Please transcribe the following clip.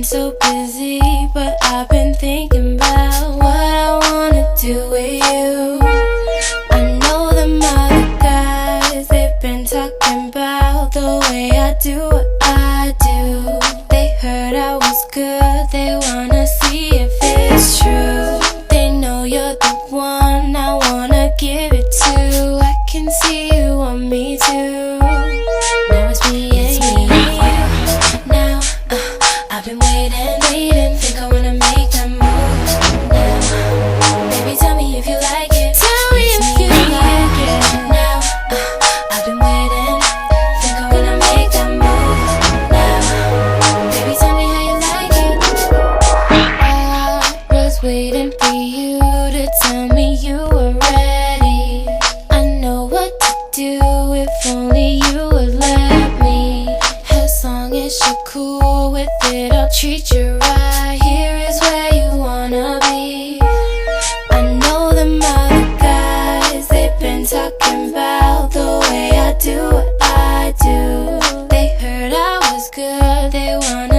so busy, but I've been thinking about what I wanna do with you. I know them other guys, they've been talking about the way I do what I do. They heard I was good, they wanna see if it's true. They know you're the one I wanna give it to. I can see you want me too. Now it's me and you. Now I've been waiting, think I wanna make that move now. Baby, tell me if you like it. Tell me if you like it. Now I've been waiting, think I wanna make that move now. Baby, tell me how you like it. I was waiting for you to tell me you were ready. I know what to do if only you would let me. As long as you're cool with it, I'll treat you right. Here is where you wanna be. I know them other guys, they've been talking about the way I do what I do. They heard I was good, they wanna